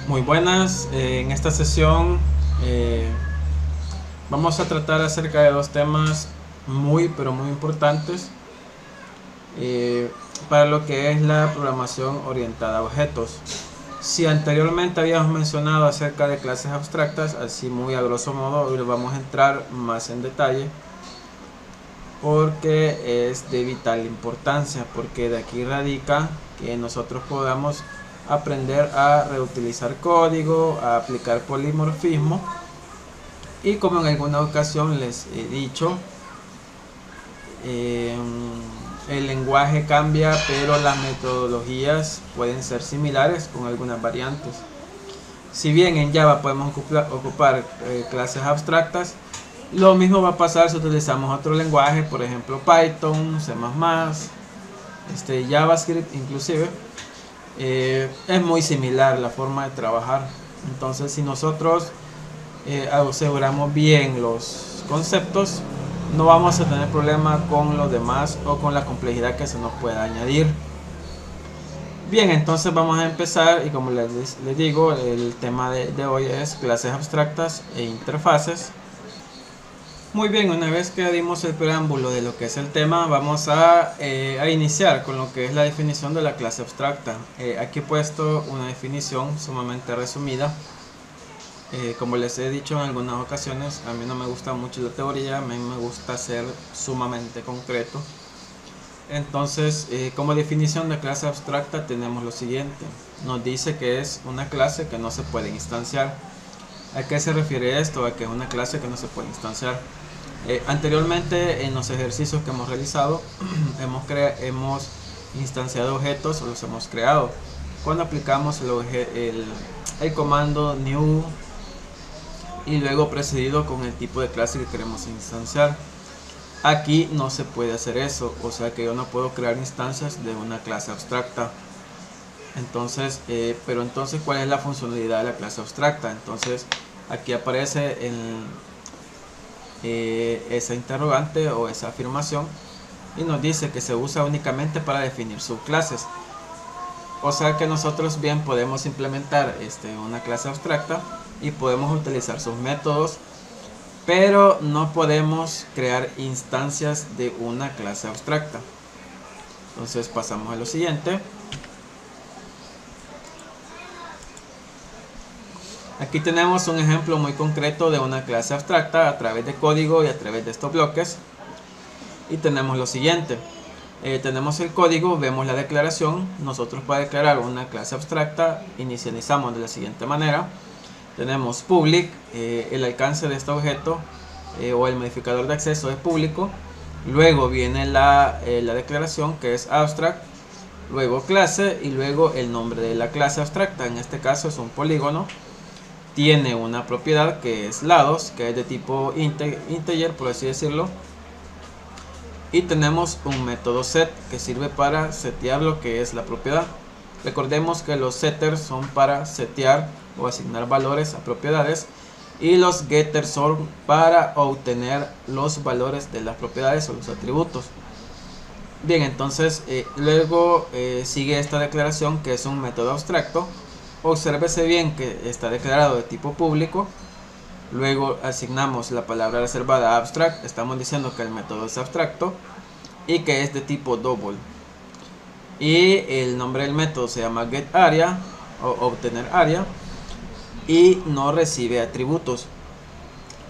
Muy buenas, en esta sesión vamos a tratar acerca de dos temas muy importantes para lo que es la programación orientada a objetos. Si anteriormente habíamos mencionado acerca de clases abstractas, así muy a grosso modo, hoy vamos a entrar más en detalle porque es de vital importancia, porque de aquí radica que nosotros podamos aprender a reutilizar código, a aplicar polimorfismo y, como en alguna ocasión les he dicho, el lenguaje cambia, pero las metodologías pueden ser similares con algunas variantes. Si bien en Java podemos ocupar clases abstractas, lo mismo va a pasar si utilizamos otro lenguaje, por ejemplo Python, C++, JavaScript inclusive. Es muy similar la forma de trabajar. Entonces, si nosotros aseguramos bien los conceptos, no vamos a tener problema con los demás o con la complejidad que se nos pueda añadir. Bien, entonces vamos a empezar, y como les digo, el tema de hoy es clases abstractas e interfaces. Muy bien, una vez que dimos el preámbulo de lo que es el tema, vamos a iniciar con lo que es la definición de la clase abstracta. Aquí he puesto una definición sumamente resumida. Como les he dicho en algunas ocasiones, a mí no me gusta mucho la teoría, a mí me gusta ser sumamente concreto. Entonces, como definición de clase abstracta tenemos lo siguiente. Nos dice que es una clase que no se puede instanciar. ¿A qué se refiere esto? A que es una clase que no se puede instanciar. Anteriormente, en los ejercicios que hemos realizado, hemos instanciado objetos o los hemos creado. Cuando aplicamos el comando new y luego precedido con el tipo de clase que queremos instanciar. Aquí no se puede hacer eso, o sea que yo no puedo crear instancias de una clase abstracta. Entonces, pero entonces, ¿cuál es la funcionalidad de la clase abstracta? Entonces, aquí aparece esa interrogante o esa afirmación y nos dice que se usa únicamente para definir subclases. O sea que nosotros bien podemos implementar una clase abstracta y podemos utilizar sus métodos, pero no podemos crear instancias de una clase abstracta. Entonces pasamos a lo siguiente. Aquí tenemos un ejemplo muy concreto de una clase abstracta a través de código y a través de estos bloques. Y tenemos lo siguiente. Tenemos el código, vemos la declaración. Nosotros, para declarar una clase abstracta, inicializamos de la siguiente manera. Tenemos public, el alcance de este objeto o el modificador de acceso es público. Luego viene la declaración, que es abstract. Luego clase y luego el nombre de la clase abstracta. En este caso es un polígono. Tiene una propiedad que es lados, que es de tipo integer, por así decirlo. Y tenemos un método set que sirve para setear lo que es la propiedad. Recordemos que los setters son para setear o asignar valores a propiedades, y los getters son para obtener los valores de las propiedades o los atributos. Bien, entonces luego sigue esta declaración, que es un método abstracto. Obsérvese bien que está declarado de tipo público. Luego asignamos la palabra reservada abstract. Estamos diciendo que el método es abstracto y que es de tipo double. Y el nombre del método se llama getArea o obtener área, y no recibe atributos.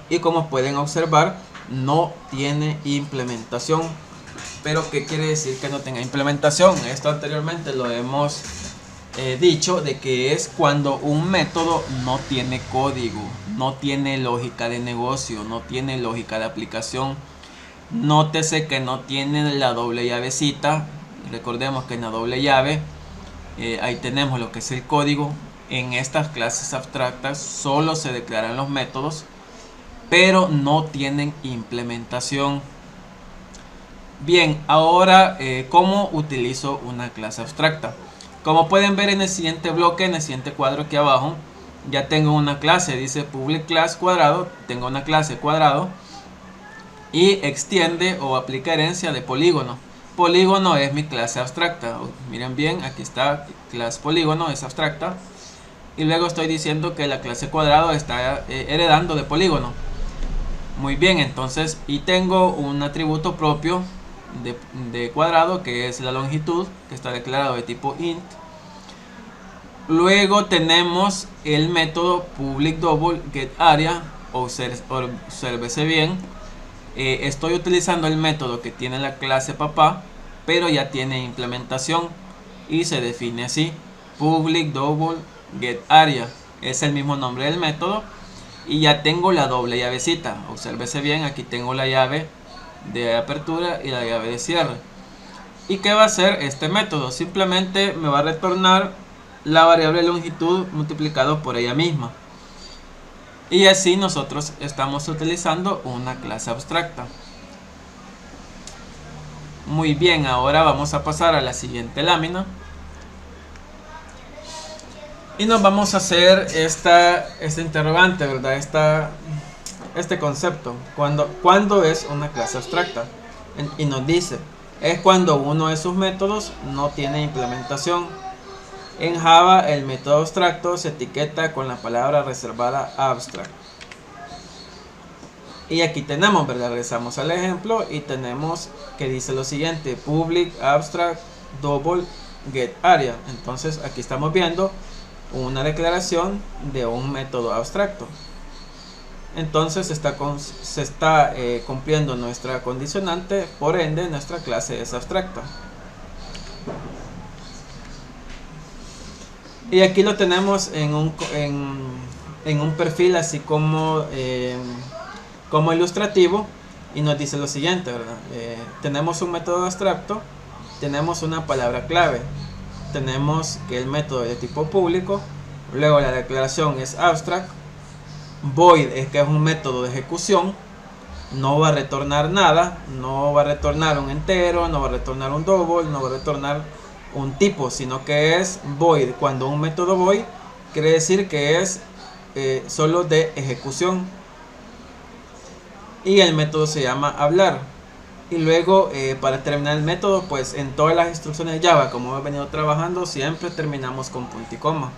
Y como pueden observar, no tiene implementación. Pero ¿qué quiere decir que no tenga implementación? Esto anteriormente lo hemos dicho, de que es cuando un método no tiene código, no tiene lógica de negocio, no tiene lógica de aplicación. Nótese que no tiene la doble llavecita. Recordemos que en la doble llave ahí tenemos lo que es el código. En estas clases abstractas solo se declaran los métodos, pero no tienen implementación. Bien, ahora ¿cómo utilizo una clase abstracta? Como pueden ver en el siguiente bloque, en el siguiente cuadro aquí abajo, ya tengo una clase, dice public class cuadrado. Tengo una clase cuadrado y extiende o aplica herencia de polígono. Polígono es mi clase abstracta. Miren bien, aquí está clase polígono, es abstracta. y luego estoy diciendo que la clase cuadrado está heredando de polígono. Muy bien, entonces, y tengo un atributo propio de cuadrado, que es la longitud, que está declarado de tipo int. Luego tenemos el método public double get area. Obsérvese bien, estoy utilizando el método que tiene la clase papá, pero ya tiene implementación y se define así: public double get area. Es el mismo nombre del método y ya tengo la doble llavecita. Obsérvese bien, aquí tengo la llave de apertura y la llave de cierre. ¿Y qué va a hacer este método? Simplemente me va a retornar la variable longitud multiplicado por ella misma. Y así nosotros estamos utilizando una clase abstracta. Muy bien, ahora vamos a pasar a la siguiente lámina. Y nos vamos a hacer esta interrogante, ¿verdad? Este concepto. ¿Cuándo es una clase abstracta? Y nos dice, es cuando uno de sus métodos no tiene implementación. En Java el método abstracto se etiqueta con la palabra reservada abstract. Y aquí tenemos, ¿verdad? Regresamos al ejemplo y tenemos que dice lo siguiente: public abstract double get area. Entonces aquí estamos viendo una declaración de un método abstracto. Entonces se está cumpliendo nuestra condicionante, por ende nuestra clase es abstracta. Y aquí lo tenemos en un perfil así como ilustrativo, y nos dice lo siguiente, ¿verdad? Tenemos un método abstracto, tenemos una palabra clave, tenemos que el método es de tipo público, luego la declaración es abstract, void es que es un método de ejecución, no va a retornar nada, no va a retornar un entero, no va a retornar un double, no va a retornar un tipo, sino que es void. Cuando un método void quiere decir que es solo de ejecución, y el método se llama hablar. Y luego para terminar el método, pues en todas las instrucciones de Java, como hemos venido trabajando, siempre terminamos con punto y coma,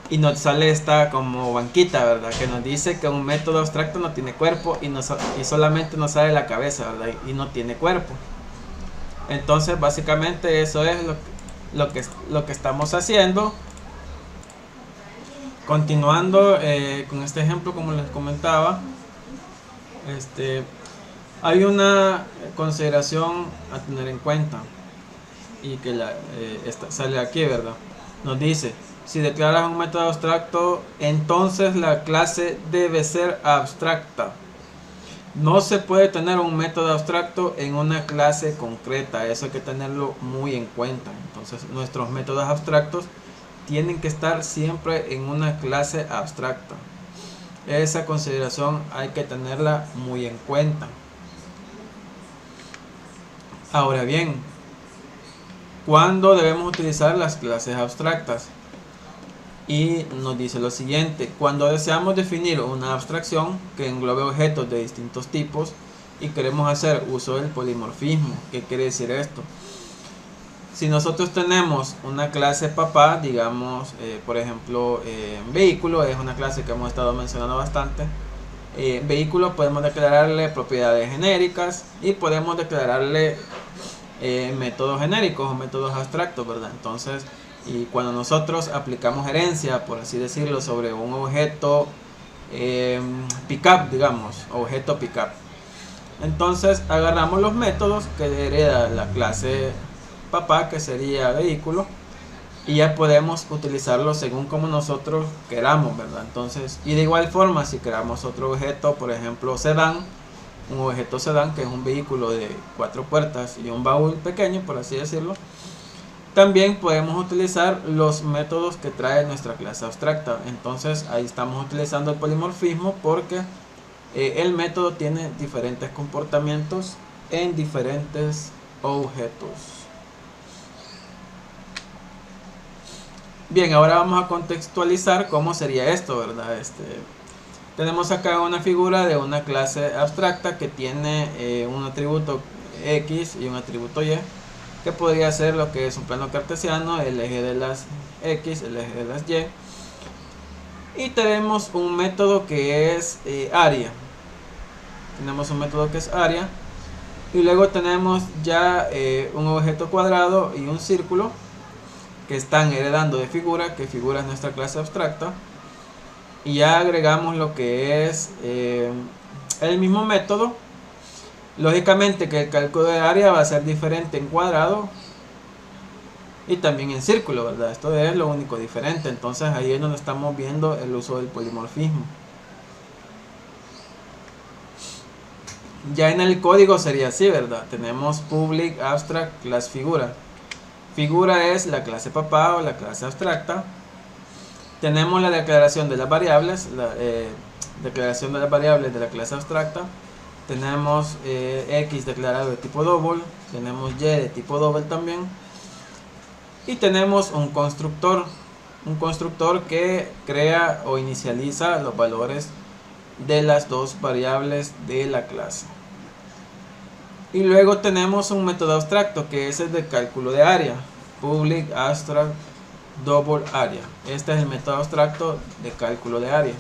y nos sale esta como banquita, ¿verdad? Que nos dice que un método abstracto no tiene cuerpo y solamente nos sale la cabeza, ¿verdad? Y no tiene cuerpo. Entonces básicamente eso es lo que estamos haciendo. Continuando con este ejemplo, como les comentaba, hay una consideración a tener en cuenta, y que sale aquí, ¿verdad? Nos dice: si declaras un método abstracto, entonces la clase debe ser abstracta. No se puede tener un método abstracto en una clase concreta. Eso hay que tenerlo muy en cuenta. Entonces nuestros métodos abstractos tienen que estar siempre en una clase abstracta. Esa consideración hay que tenerla muy en cuenta. Ahora bien, ¿cuándo debemos utilizar las clases abstractas? Y nos dice lo siguiente: cuando deseamos definir una abstracción que englobe objetos de distintos tipos y queremos hacer uso del polimorfismo. ¿Qué quiere decir esto? Si nosotros tenemos una clase papá, digamos, por ejemplo, vehículo, es una clase que hemos estado mencionando bastante. Vehículo, podemos declararle propiedades genéricas y podemos declararle métodos genéricos o métodos abstractos, ¿verdad? Entonces, y cuando nosotros aplicamos herencia, por así decirlo, sobre un objeto pickup, digamos, objeto pickup, entonces agarramos los métodos que hereda la clase papá, que sería vehículo, y ya podemos utilizarlos según como nosotros queramos, ¿verdad? Entonces, y de igual forma, si creamos otro objeto, por ejemplo sedán, un objeto sedán que es un vehículo de 4 puertas y un baúl pequeño, por así decirlo, también podemos utilizar los métodos que trae nuestra clase abstracta. Entonces ahí estamos utilizando el polimorfismo, porque el método tiene diferentes comportamientos en diferentes objetos. Bien, ahora vamos a contextualizar cómo sería esto, ¿verdad? Tenemos acá una figura de una clase abstracta que tiene un atributo X y un atributo Y, que podría ser lo que es un plano cartesiano, el eje de las X, el eje de las Y. Y tenemos un método que es área. Tenemos un método que es área. Y luego tenemos ya un objeto cuadrado y un círculo que están heredando de figura, que figura es nuestra clase abstracta. Y ya agregamos lo que es el mismo método. Lógicamente que el cálculo de área va a ser diferente en cuadrado y también en círculo, ¿verdad? Esto es lo único diferente. Entonces ahí es donde estamos viendo el uso del polimorfismo. Ya en el código sería así, ¿verdad? Tenemos public abstract class figura. Figura es la clase papá o la clase abstracta. Tenemos la declaración de las variables, declaración de las variables de la clase abstracta. Tenemos X declarado de tipo double, tenemos Y de tipo double también. Y tenemos un constructor que crea o inicializa los valores de las dos variables de la clase. Y luego tenemos un método abstracto que es el de cálculo de área, public abstract double area. Este es el método abstracto de cálculo de área.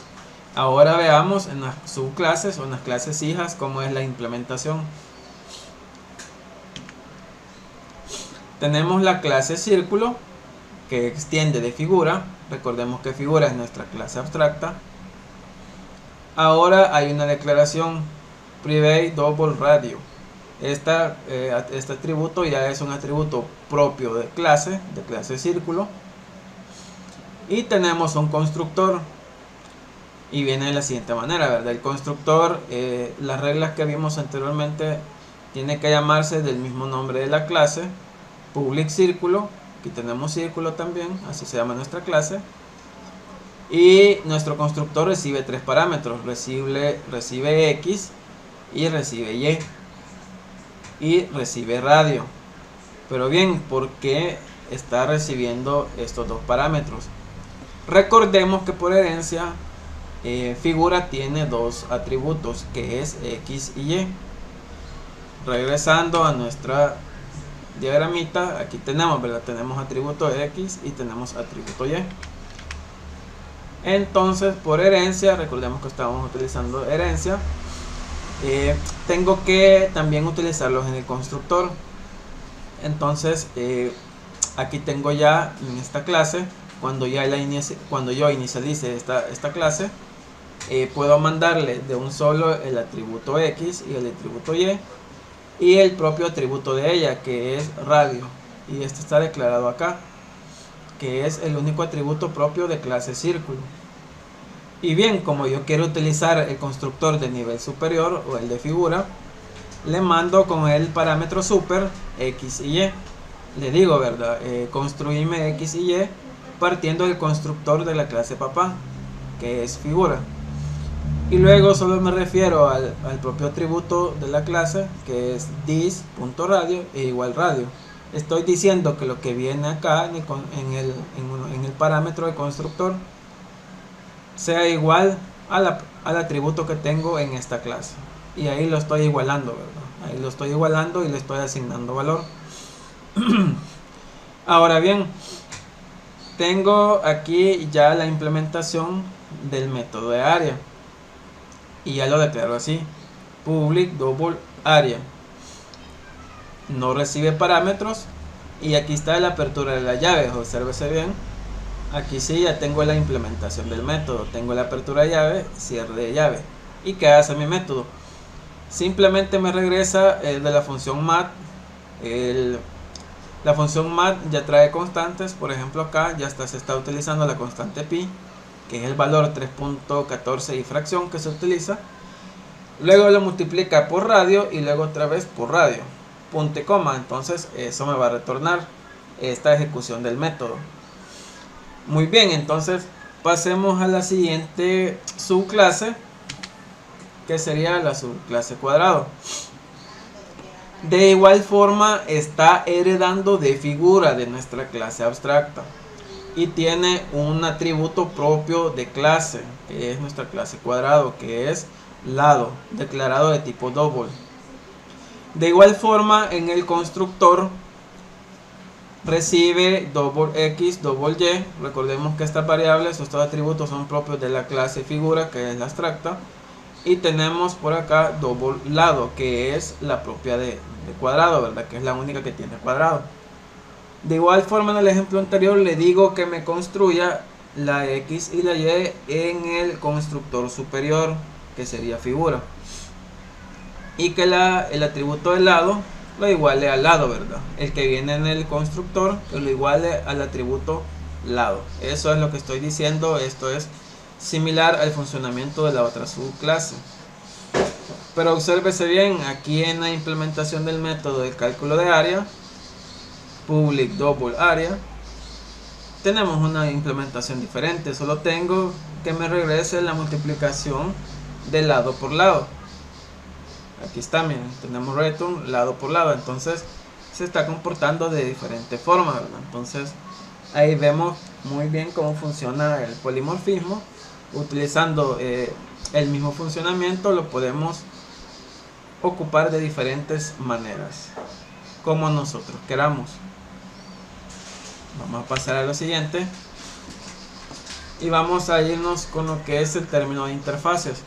Ahora veamos en las subclases o en las clases hijas cómo es la implementación. Tenemos la clase círculo que extiende de figura. Recordemos que figura es nuestra clase abstracta. Ahora hay una declaración private double radio. Este atributo ya es un atributo propio de clase círculo. Y tenemos un constructor. Y viene de la siguiente manera, ¿verdad? El constructor, las reglas que vimos anteriormente, tiene que llamarse del mismo nombre de la clase. Public círculo, aquí tenemos círculo también, así se llama nuestra clase. Y nuestro constructor recibe tres parámetros, recibe X y recibe Y. Y recibe radio. Pero bien, ¿por qué está recibiendo estos dos parámetros? Recordemos que por herencia figura tiene dos atributos, que es X y Y. Regresando a nuestra diagramita, aquí tenemos, ¿verdad? Tenemos atributo X y tenemos atributo Y. Entonces, por herencia, recordemos que estamos utilizando herencia, tengo que también utilizarlos en el constructor. Entonces, aquí tengo ya en esta clase, cuando yo inicialice esta clase, puedo mandarle de un solo el atributo X y el atributo y el propio atributo de ella, que es radio, y este está declarado acá, que es el único atributo propio de clase círculo. Y bien, como yo quiero utilizar el constructor de nivel superior o el de figura, le mando con el parámetro super X y Y. Le digo, ¿verdad? Construirme X y Y partiendo del constructor de la clase papá, que es figura. Y luego solo me refiero al propio atributo de la clase, que es dis.radio e igual radio. Estoy diciendo que lo que viene acá en el parámetro de constructor sea igual al atributo que tengo en esta clase. Y ahí lo estoy igualando, ¿verdad? Ahí lo estoy igualando y le estoy asignando valor. Ahora bien, tengo aquí ya la implementación del método de área. Y ya lo declaro así: public double area. No recibe parámetros. Y aquí está la apertura de la llave. Obsérvese bien. Aquí sí ya tengo la implementación del método. Tengo la apertura de llave, cierre de llave. ¿Y qué hace mi método? Simplemente me regresa de la función mat. La función mat ya trae constantes. Por ejemplo, acá ya se está utilizando la constante pi, que es el valor 3.14 y fracción que se utiliza. Luego lo multiplica por radio y luego otra vez por radio, punto y coma. Entonces eso me va a retornar esta ejecución del método. Muy bien, entonces pasemos a la siguiente subclase, que sería la subclase cuadrado. De igual forma está heredando de figura de nuestra clase abstracta y tiene un atributo propio de clase, que es nuestra clase cuadrado, que es lado, declarado de tipo double. De igual forma, en el constructor recibe double x, double y. Recordemos que estas variables, estos atributos son propios de la clase figura, que es la abstracta. Y tenemos por acá double lado, que es la propia de cuadrado, ¿verdad? Que es la única que tiene cuadrado. De igual forma, en el ejemplo anterior le digo que me construya la x y la y en el constructor superior, que sería figura, y que el atributo del lado lo iguale al lado, ¿verdad? El que viene en el constructor, que lo iguale al atributo lado. Eso es lo que estoy diciendo. Esto es similar al funcionamiento de la otra subclase. Pero obsérvese bien, aquí en la implementación del método de cálculo de área, public double area, tenemos una implementación diferente. Solo tengo que me regrese la multiplicación de lado por lado. Aquí está, miren, tenemos return lado por lado. Entonces se está comportando de diferente forma, ¿verdad? Entonces ahí vemos muy bien cómo funciona el polimorfismo. Utilizando el mismo funcionamiento lo podemos ocupar de diferentes maneras, como nosotros queramos. Vamos a pasar a lo siguiente y vamos a irnos con lo que es el término de interfaces.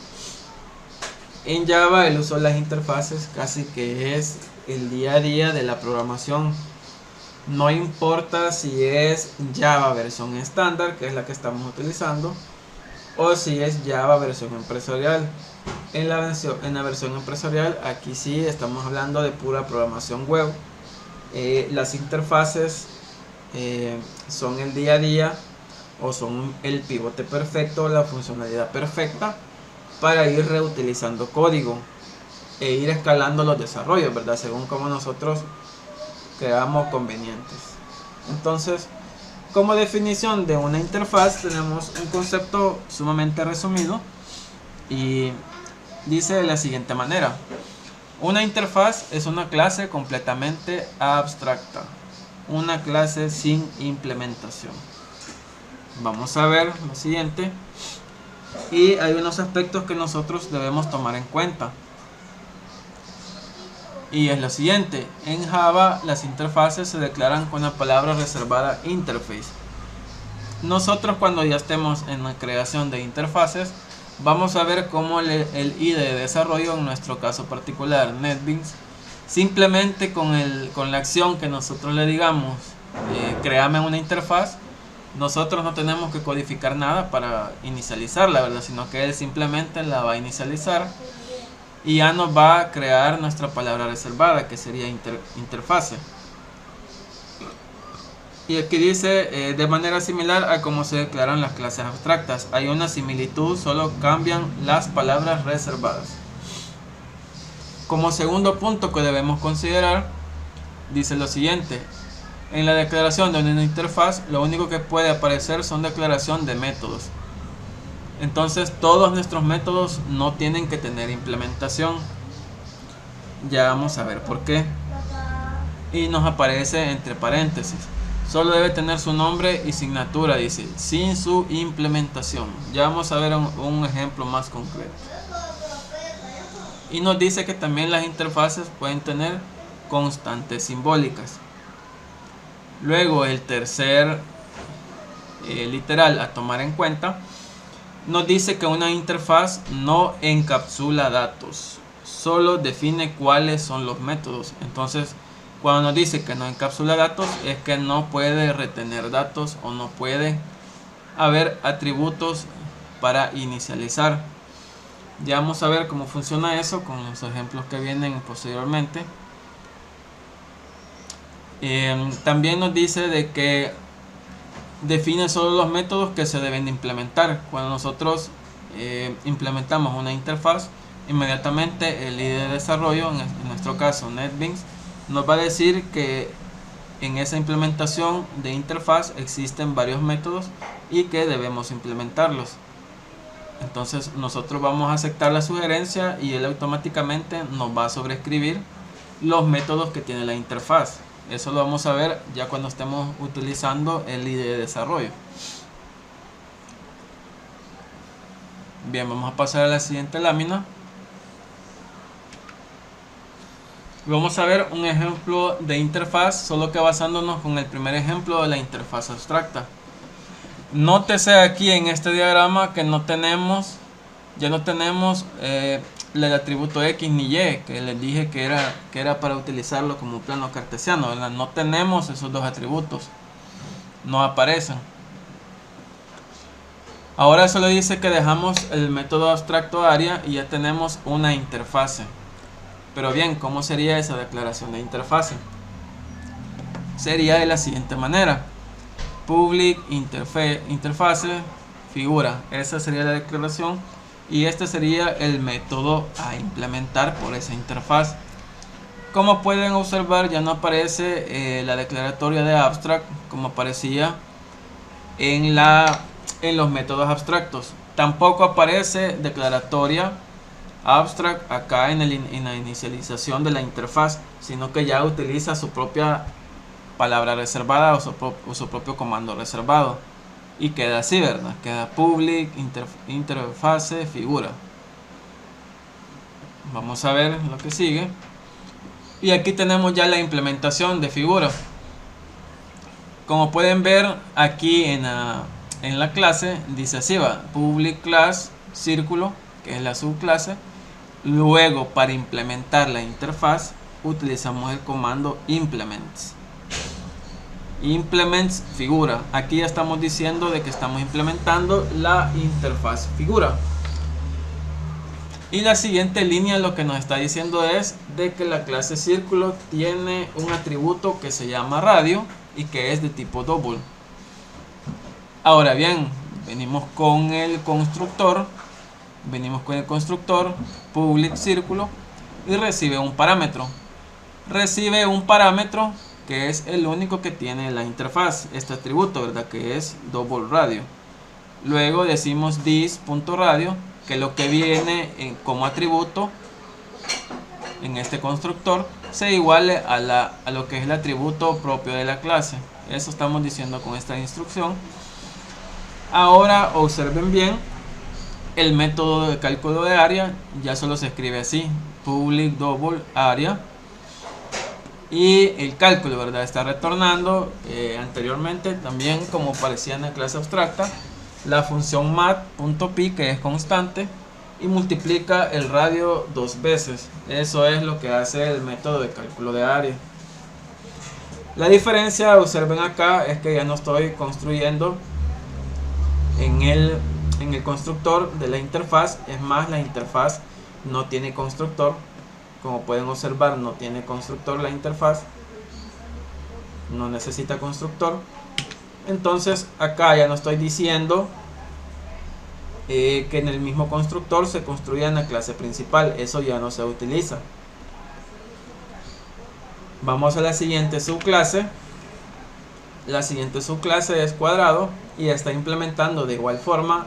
En Java el uso de las interfaces casi que es el día a día de la programación. No importa si es Java versión estándar, que es la que estamos utilizando, o si es Java versión empresarial. En la versión empresarial, aquí sí estamos hablando de pura programación web. Las interfaces son el día a día, o son el pivote perfecto, la funcionalidad perfecta para ir reutilizando código e ir escalando los desarrollos, ¿verdad? Según como nosotros creamos convenientes. Entonces, como definición de una interfaz tenemos un concepto sumamente resumido y dice de la siguiente manera: una interfaz es una clase completamente abstracta, una clase sin implementación. Vamos a ver lo siguiente, y hay unos aspectos que nosotros debemos tomar en cuenta. Y es lo siguiente: en Java las interfaces se declaran con la palabra reservada interface. Nosotros, cuando ya estemos en la creación de interfaces, vamos a ver cómo el IDE de desarrollo, en nuestro caso particular NetBeans, simplemente con la acción que nosotros le digamos créame una interfaz, nosotros no tenemos que codificar nada para inicializarla, ¿verdad? Sino que él simplemente la va a inicializar y ya nos va a crear nuestra palabra reservada, que sería interfase. Y aquí dice de manera similar a cómo se declaran las clases abstractas. Hay una similitud, solo cambian las palabras reservadas. Como segundo punto que debemos considerar, dice lo siguiente: en la declaración de una interfaz, lo único que puede aparecer son declaración de métodos. Entonces todos nuestros métodos no tienen que tener implementación. Ya vamos a ver por qué. Y nos aparece entre paréntesis: solo debe tener su nombre y signatura, dice, sin su implementación. Ya vamos a ver un ejemplo más concreto. Y nos dice que también las interfaces pueden tener constantes simbólicas. Luego el tercer literal a tomar en cuenta nos dice que una interfaz no encapsula datos, solo define cuáles son los métodos. Entonces, cuando nos dice que no encapsula datos, es que no puede retener datos o no puede haber atributos para inicializar. Ya vamos a ver cómo funciona eso con los ejemplos que vienen posteriormente. También nos dice de que define solo los métodos que se deben de implementar. Cuando nosotros implementamos una interfaz, inmediatamente el IDE de desarrollo, en nuestro caso NetBeans, nos va a decir que en esa implementación de interfaz existen varios métodos y que debemos implementarlos. Entonces nosotros vamos a aceptar la sugerencia y él automáticamente nos va a sobreescribir los métodos que tiene la interfaz. Eso lo vamos a ver ya cuando estemos utilizando el IDE de desarrollo. Bien, vamos a pasar a la siguiente lámina. Vamos a ver un ejemplo de interfaz, solo que basándonos con el primer ejemplo de la interfaz abstracta. Nótese aquí en este diagrama que ya no tenemos el atributo X ni Y, que les dije que era para utilizarlo como un plano cartesiano, ¿verdad? No tenemos esos dos atributos, no aparecen. Ahora solo dice que dejamos el método abstracto área y ya tenemos una interfase. Pero bien, ¿cómo sería esa declaración de interfase? Sería de la siguiente manera: public interface figura. Esa sería la declaración y este sería el método a implementar por esa interfaz. Como pueden observar, ya no aparece la declaratoria de abstract como aparecía en los métodos abstractos. Tampoco aparece declaratoria abstract acá en la inicialización de la interfaz, sino que ya utiliza su propia palabra reservada o su propio comando reservado y queda así, ¿verdad? Queda public interface figura. Vamos a ver lo que sigue y aquí tenemos ya la implementación de figura. Como pueden ver aquí en la clase dice así, va: public class círculo, que es la subclase. Luego, para implementar la interfaz utilizamos el comando implements figura. Aquí ya estamos diciendo de que estamos implementando la interfaz figura. Y la siguiente línea lo que nos está diciendo es de que la clase círculo tiene un atributo que se llama radio y que es de tipo double. Ahora bien, venimos con el constructor public círculo y recibe un parámetro que es el único que tiene la interfaz, este atributo, ¿verdad? Que es double radio. Luego decimos this.radio, que lo que viene como atributo en este constructor se iguale a lo que es el atributo propio de la clase. Eso estamos diciendo con esta instrucción. Ahora observen bien, el método de cálculo de área ya solo se escribe así: public double area, y el cálculo, ¿verdad? Está retornando anteriormente también, como parecía en la clase abstracta, la función mat.pi, que es constante, y multiplica el radio 2 veces. Eso es lo que hace el método de cálculo de área. La diferencia, observen acá, es que ya no estoy construyendo en el constructor de la interfaz. Es más, la interfaz no tiene constructor. Como pueden observar, no tiene constructor la interfaz, no necesita constructor. Entonces acá ya no estoy diciendo que en el mismo constructor se construya en la clase principal. Eso ya no se utiliza. Vamos a la siguiente subclase. La siguiente subclase es cuadrado y está implementando de igual forma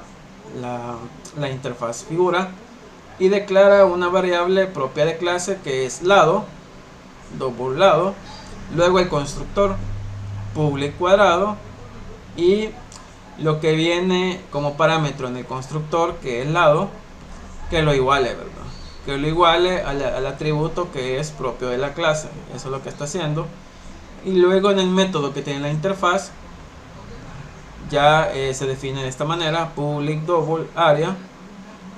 la interfaz figura y declara una variable propia de clase que es lado, double lado, luego el constructor public cuadrado y lo que viene como parámetro en el constructor, que es lado, que lo iguale, ¿verdad? Que lo iguale al atributo que es propio de la clase. Eso es lo que está haciendo. Y luego en el método que tiene la interfaz ya se define de esta manera: public double area,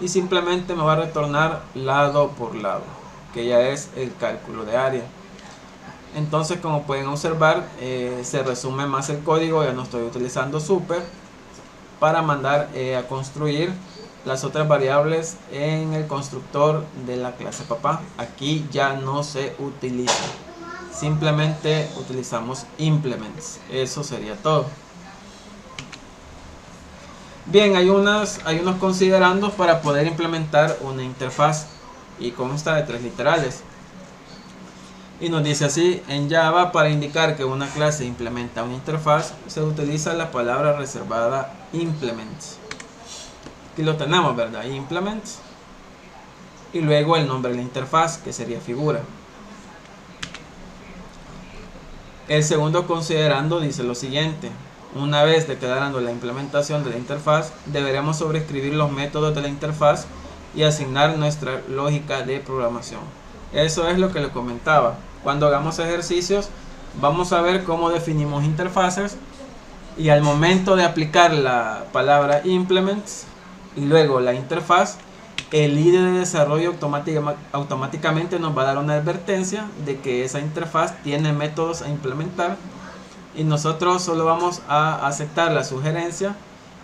y simplemente me va a retornar lado por lado, que ya es el cálculo de área. Entonces, como pueden observar, se resume más el código. Ya no estoy utilizando super para mandar a construir las otras variables en el constructor de la clase papá. Aquí ya no se utiliza, simplemente utilizamos implements. Eso sería todo. Bien, hay unos considerandos para poder implementar una interfaz y consta de 3 literales. Y nos dice así: en Java, para indicar que una clase implementa una interfaz, se utiliza la palabra reservada implements. Aquí lo tenemos, ¿verdad? Implements. Y luego el nombre de la interfaz, que sería figura. El segundo considerando dice lo siguiente: una vez declarando la implementación de la interfaz, deberemos sobreescribir los métodos de la interfaz y asignar nuestra lógica de programación. Eso es lo que le comentaba. Cuando hagamos ejercicios, vamos a ver cómo definimos interfaces, y al momento de aplicar la palabra implements y luego la interfaz, el IDE de desarrollo automáticamente nos va a dar una advertencia de que esa interfaz tiene métodos a implementar, y nosotros solo vamos a aceptar la sugerencia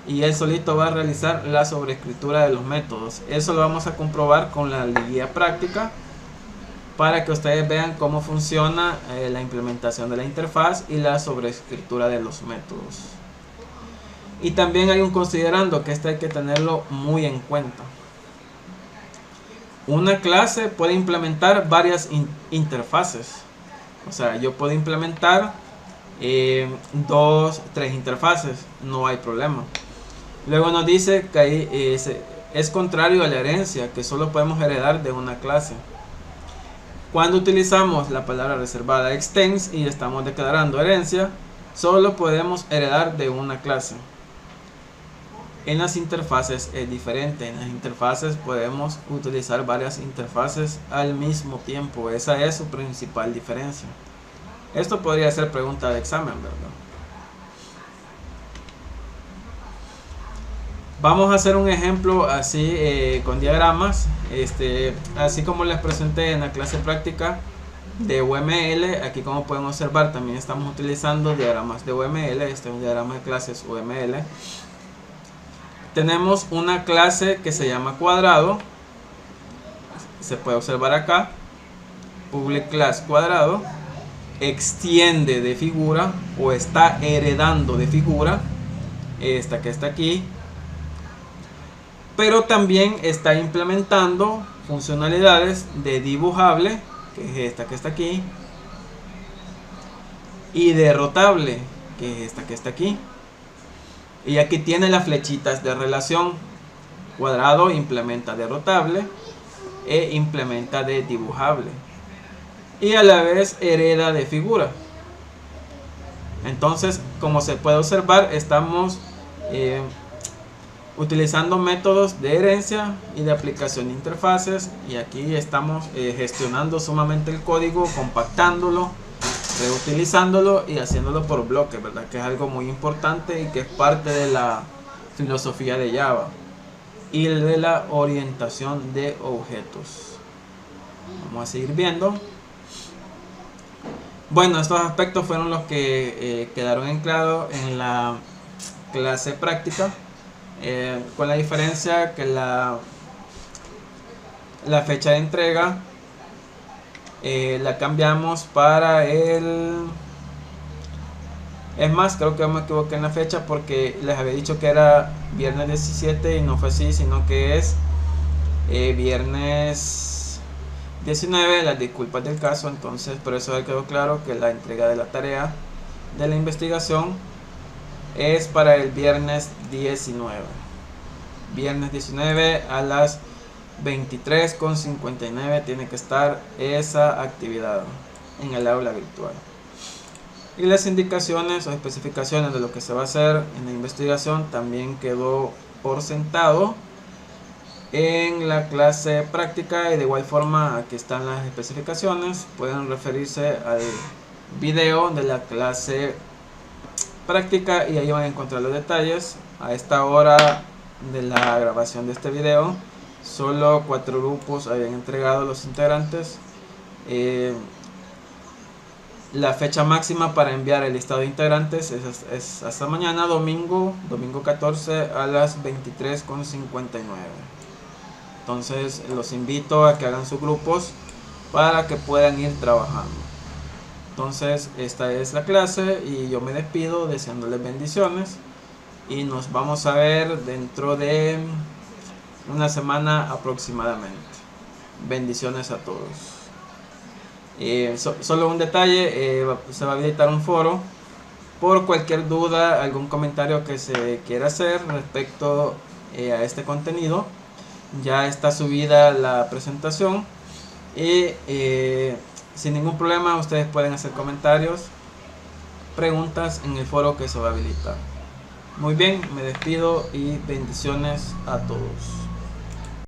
y él solito va a realizar la sobreescritura de los métodos. Eso lo vamos a comprobar con la guía práctica para que ustedes vean cómo funciona la implementación de la interfaz y la sobreescritura de los métodos. Y también hay un considerando que hay que tenerlo muy en cuenta. Una clase puede implementar varias interfaces. O sea, yo puedo implementar 2, 3 interfaces, no hay problema. Luego nos dice que ahí, es contrario a la herencia, que solo podemos heredar de una clase. Cuando utilizamos la palabra reservada extends y estamos declarando herencia, solo podemos heredar de una clase. En las interfaces es diferente. En las interfaces podemos utilizar varias interfaces al mismo tiempo. Esa es su principal diferencia. Esto podría ser pregunta de examen, ¿verdad? Vamos a hacer un ejemplo así con diagramas, así como les presenté en la clase práctica de UML. Aquí, como pueden observar, también estamos utilizando diagramas de UML. Este es un diagrama de clases UML. Tenemos una clase que se llama cuadrado, se puede observar acá, public class cuadrado, extiende de figura o está heredando de figura, esta que está aquí, pero también está implementando funcionalidades de dibujable, que es esta que está aquí, y de rotable, que es esta que está aquí. Y aquí tiene las flechitas de relación. Cuadrado implementa de rotable e implementa de dibujable, y a la vez hereda de figura. Entonces, como se puede observar, estamos utilizando métodos de herencia y de aplicación de interfaces, y aquí estamos gestionando sumamente el código, compactándolo, reutilizándolo y haciéndolo por bloques, ¿verdad? Que es algo muy importante y que es parte de la filosofía de Java y de la orientación de objetos. Vamos a seguir viendo. Bueno, estos aspectos fueron los que quedaron en claro en la clase práctica, con la diferencia que la fecha de entrega la cambiamos para el... Es más, creo que me equivoqué en la fecha porque les había dicho que era viernes 17 y no fue así, sino que es viernes 19. Las disculpas del caso. Entonces, por eso quedó claro que la entrega de la tarea de la investigación es para el viernes 19. Viernes 19 a las 23:59 tiene que estar esa actividad en el aula virtual. Y las indicaciones o especificaciones de lo que se va a hacer en la investigación también quedó por sentado en la clase práctica, y de igual forma aquí están las especificaciones. Pueden referirse al video de la clase práctica y ahí van a encontrar los detalles. A esta hora de la grabación de este video, solo 4 grupos habían entregado los integrantes. La fecha máxima para enviar el listado de integrantes es hasta mañana, domingo 14 a las 23:59. Entonces los invito a que hagan sus grupos para que puedan ir trabajando. Entonces esta es la clase y yo me despido deseándoles bendiciones, y nos vamos a ver dentro de una semana aproximadamente. Bendiciones a todos. Solo un detalle, se va a habilitar un foro por cualquier duda, algún comentario que se quiera hacer respecto a este contenido. Ya está subida la presentación y sin ningún problema ustedes pueden hacer comentarios, preguntas en el foro que se va a habilitar. Muy bien, me despido y bendiciones a todos.